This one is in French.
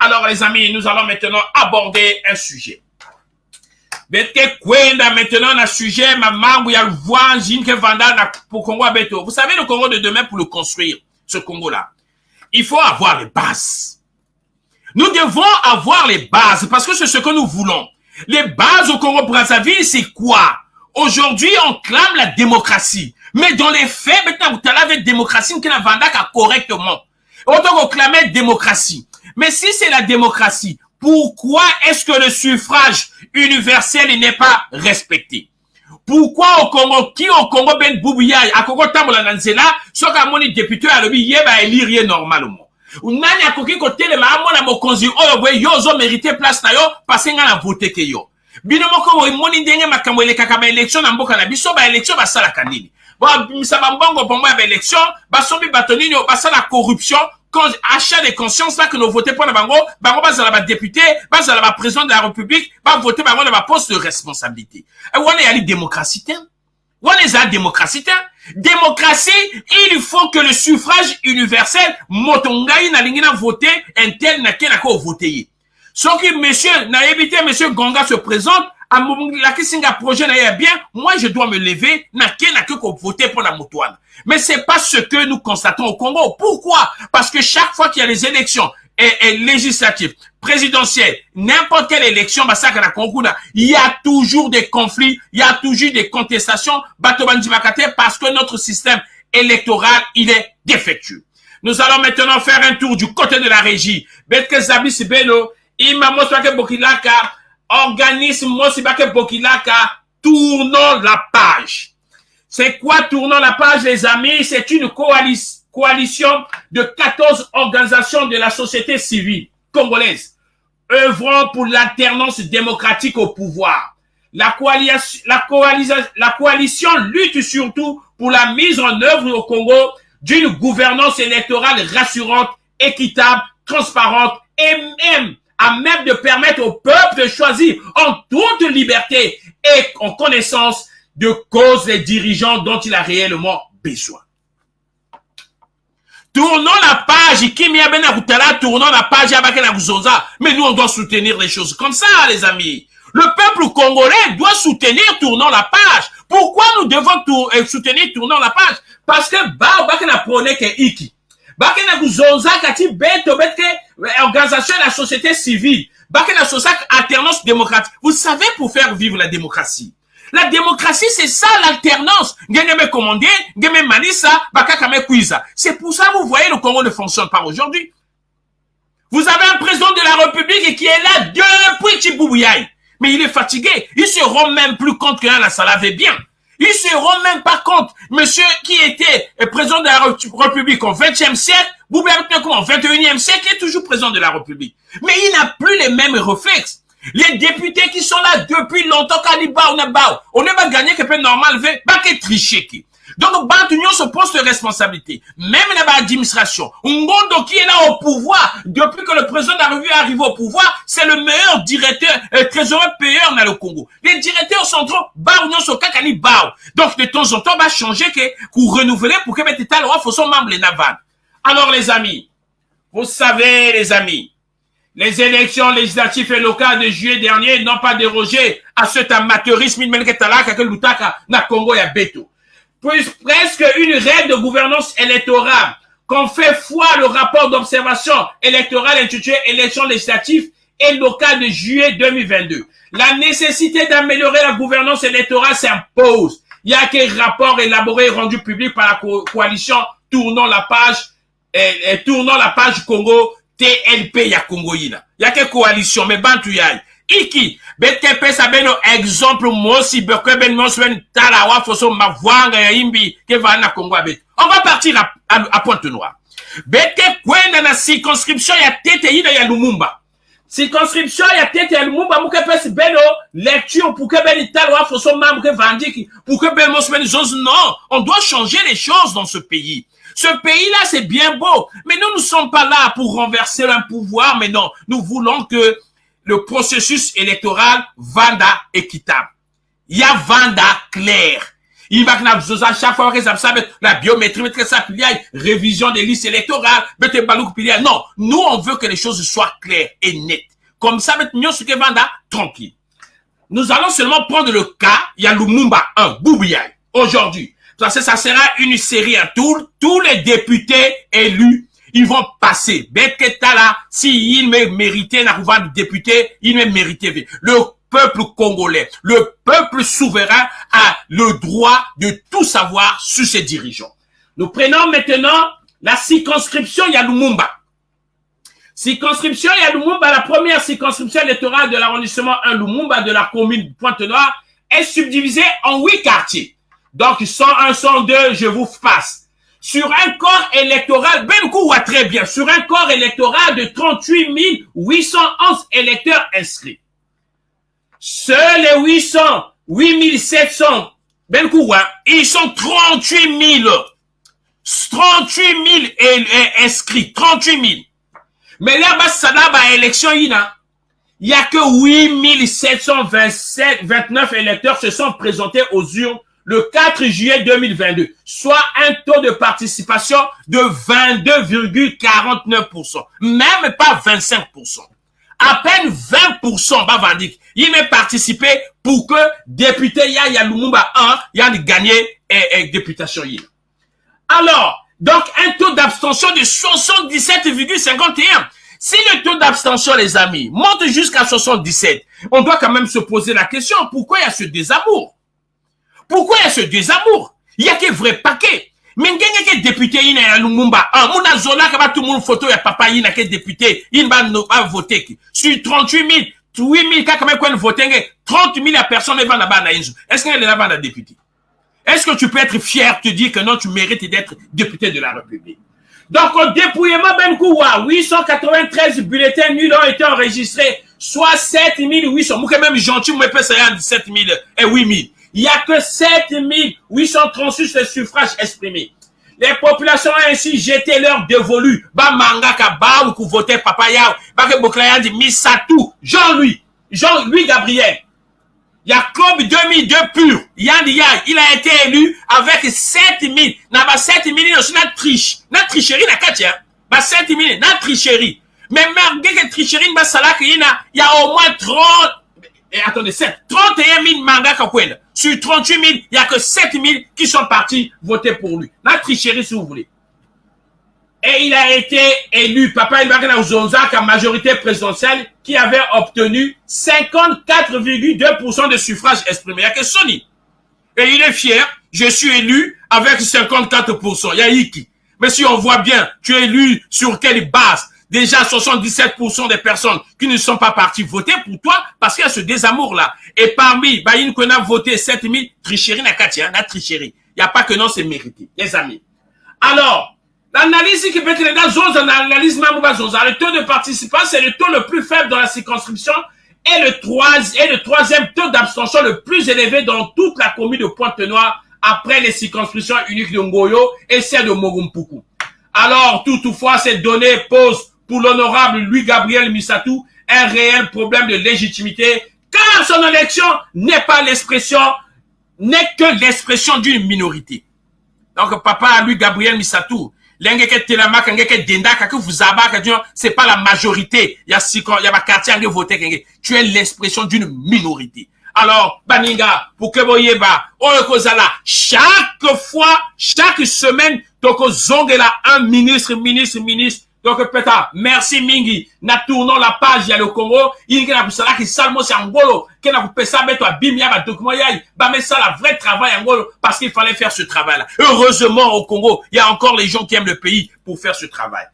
Alors les amis, nous allons maintenant aborder un sujet. Maintenant, un sujet, vous savez, le Congo de demain, pour le construire, ce Congo-là, il faut avoir les bases. Nous devons avoir les bases parce que c'est ce que nous voulons. Les bases au Congo-Brazzaville, c'est quoi? Aujourd'hui, on clame la démocratie. Mais dans les faits, maintenant, vous avez démocratie qui n'a vendu correctement. On doit clamer démocratie. Mais si c'est la démocratie, pourquoi est-ce que le suffrage universel n'est pas respecté? Pourquoi au Congo, qui au Congo ben boubouya, à Congo tambola nanzela, soit qu'à mon député à l'objet, yeba élire normalement. Ou nani a koki côté le maman na mokonzi, oh, ouais, yo, zo mérité place na yo, parce qu'on a voté que yo. Binomo ko moni ndenge makambo ele kaka ba élection na mboka na biso ba élection ba sala kanini. Bon, ça va mbongo pour moi ba élection, ba sombi batonini, ba sala corruption. Quand achat de conscience là que nous votons pour la bango ba député, ba la président de la République, ba voter bango na ba poste de responsabilité. Et on est à la démocratie. On est à la démocratie. Démocratie, il faut que le suffrage universel motongai na lingina voter un tel na kena ko voter. Sauf que monsieur na évité monsieur Gonga se présente à la Kissinga projet n'a bien, moi je dois me lever na kena ko voter pour la motoine. Mais c'est pas ce que nous constatons au Congo. Pourquoi? Parce que chaque fois qu'il y a les élections et législatives, présidentielles, n'importe quelle élection, il y a toujours des conflits, il y a toujours des contestations, parce que notre système électoral, il est défectueux. Nous allons maintenant faire un tour du côté de la régie. Betke Zabis Beno, Ima Moswake Bokilaka, organisme Mosibake Bokilaka, tournons la page. C'est quoi tournons la page, les amis? C'est une coalition de 14 organisations de la société civile congolaise, œuvrant pour l'alternance démocratique au pouvoir. La coalition lutte surtout pour la mise en œuvre au Congo d'une gouvernance électorale rassurante, équitable, transparente et même à même de permettre au peuple de choisir en toute liberté et en connaissance de cause les dirigeants dont il a réellement besoin. Tournons la page, tournons la page, mais nous on doit soutenir les choses comme ça, les amis. Le peuple congolais doit soutenir tournons la page. Pourquoi nous devons soutenir tournons la page? Parce que organisation de la société civile, alternance démocratique. Vous savez, pour faire vivre la démocratie, c'est ça l'alternance. C'est pour ça que vous voyez le Congo ne fonctionne pas aujourd'hui. Vous avez un président de la République qui est là depuis Tchiboubouyaï. Mais il est fatigué. Il se rend même plus compte que là, ça l'avait bien. Il se rend même pas compte. Monsieur qui était président de la République au 20e siècle, Boubouyaï au 21e siècle, il est toujours président de la République. Mais il n'a plus les mêmes réflexes. Les députés qui sont là depuis longtemps, on ne va gagner que peu normal, pas que tricher. Donc, Bantunion se pose de responsabilité. Même l'administration. Ngondo qui est là au pouvoir, depuis que le président de la République est arrivé au pouvoir, c'est le meilleur directeur, trésorier payeur dans le Congo. Les directeurs centraux, donc, de temps en temps, va changer pour renouveler, pour que l'État faut son membre les navals. Alors, les amis, vous savez, les amis, les élections législatives et locales de juillet dernier n'ont pas dérogé à cet amateurisme na Congo et à Beto. Puis presque une règle de gouvernance électorale qu'on fait foi le rapport d'observation électorale intitulé élections législatives et locales de juillet 2022. La nécessité d'améliorer la gouvernance électorale s'impose. Il y a qu'un rapport élaboré et rendu public par la coalition Tournons la page Congo TLP ya Congo ina. Ya ke coalition me bantu yai. Iki BTP sabeno exemple mosi bekeben moswen talawa foso mavwanga ya imbi ke va na Congo abet. On va partir à Pointe-Noire. BTP kwenda na circonscription ya tete ina ya Lumumba. Circonscription ya tete ya Lumumba muke pesi beno lecture pour que ben talawa foso mamke vandiki pour que ben moswen chose non, on doit changer les choses dans ce pays. Ce pays-là, c'est bien beau, mais nous ne sommes pas là pour renverser un pouvoir, mais non, nous voulons que le processus électoral vanda équitable. Il y a vanda clair. Il va que chaque fois que ça la biométrie, révision des listes électorales, non, nous on veut que les choses soient claires et nettes. Comme ça, maintenant, ce qui va tranquille. Nous allons seulement prendre le cas, il y a Lumumba 1, Boubouyaï, aujourd'hui. Ça sera une série à tour. Tous les députés élus, ils vont passer. Beketala, si il méritait d'avoir des députés, il méritait. Le peuple congolais, le peuple souverain a le droit de tout savoir sur ses dirigeants. Nous prenons maintenant la circonscription Lumumba. Circonscription Lumumba, la première circonscription électorale de l'arrondissement 1 Lumumba de la commune Pointe-Noire est subdivisée en 8 quartiers. Donc 101, 102, je vous passe. Sur un corps électoral, très bien, sur un corps électoral de 38 811 électeurs inscrits. Seuls les 8 700, ils sont 38 000 inscrits, 38 000. Mais là, ça là, élection, il y a que 8 729 électeurs se sont présentés aux urnes le 4 juillet 2022, soit un taux de participation de 22,49%, même pas 25%. À peine 20%, Bavandik, il m'a participé pour que député Yaya Lumumba 1, il a gagné députation. Alors, donc un taux d'abstention de 77,51%. Si le taux d'abstention, les amis, monte jusqu'à 77, on doit quand même se poser la question, pourquoi il y a ce désamour? Pourquoi il y a ce désamour? Il y a que vrai paquet. Mais il y a que député il y a Lumumba. Mon zona kaba tout le monde photo ya papa il y a que député il va voter sur 38 000, 8 000 quand même quoi voter 30 000 personnes ne vont là-bas na inzo. Est-ce qu'il y a là-bas na député? Est-ce que tu peux être fier te dire que non tu mérites d'être député de la République? Donc au dépouillement Benkoua 893 bulletins nuls ont été enregistrés, soit 7 800. Moi quand même gentil moi peut ça 17 000 et 8 000. Il n'y a que 7 836 suffrages exprimés. Les populations ont ainsi jeté leur dévolu. Ba manga ka ba ou voter papa yao. Ba ke boklaya di Misatou. Jean-Louis Gabriel. Il y a Club 2002 pur. Il a été élu avec 7 000. N'a pas 7 000, c'est une triche. N'a tricherie, n'a katia. Ba 7 000, n'a tricherie. Mais malgré que tricherie, ba salak, il y a au moins 30, et attendez, 31 000 mangas kakwenda. Sur 38 000, il n'y a que 7 000 qui sont partis voter pour lui. La tricherie, si vous voulez. Et il a été élu, Papa Ilbakena Zonzak, à majorité présidentielle, qui avait obtenu 54,2% de suffrages exprimés. Il n'y a que Sony. Et il est fier, je suis élu avec 54%. Il y a Iki. Mais si on voit bien, tu es élu sur quelle base? Déjà 77% des personnes qui ne sont pas parties voter pour toi parce qu'il y a ce désamour-là. Et parmi, il qu'on a voté 7 000, tricherie n'a katia, n'a tricherie. Il n'y a pas que non, c'est mérité, les amis. Alors, l'analyse qui peut être dans zone, l'analyse le taux de participation, c'est le taux le plus faible dans la circonscription et le troisième taux d'abstention le plus élevé dans toute la commune de Pointe-Noire après les circonscriptions uniques de Ngoyo et celle de Mogumpuku. Alors, toutefois, ces données posent pour l'honorable Louis-Gabriel Misatou un réel problème de légitimité, car son élection n'est que l'expression d'une minorité. Donc, papa Louis-Gabriel Misatou, c'est pas la majorité. Il y a un quartier qui voté. Tu es l'expression d'une minorité. Alors, Baninga, pour que vous voyez, chaque fois, chaque semaine, donc, zongela un ministre. Donc, peut-être, merci Mingi. Na tournons la page, il y a le Congo. Il y a un qui salmo c'est Angolo. Qui n'a pas ça, mettre à bimia, ba document, mais ça, la vrai travail Angolo, parce qu'il fallait faire ce travail-là. Heureusement, au Congo, il y a encore les gens qui aiment le pays pour faire ce travail.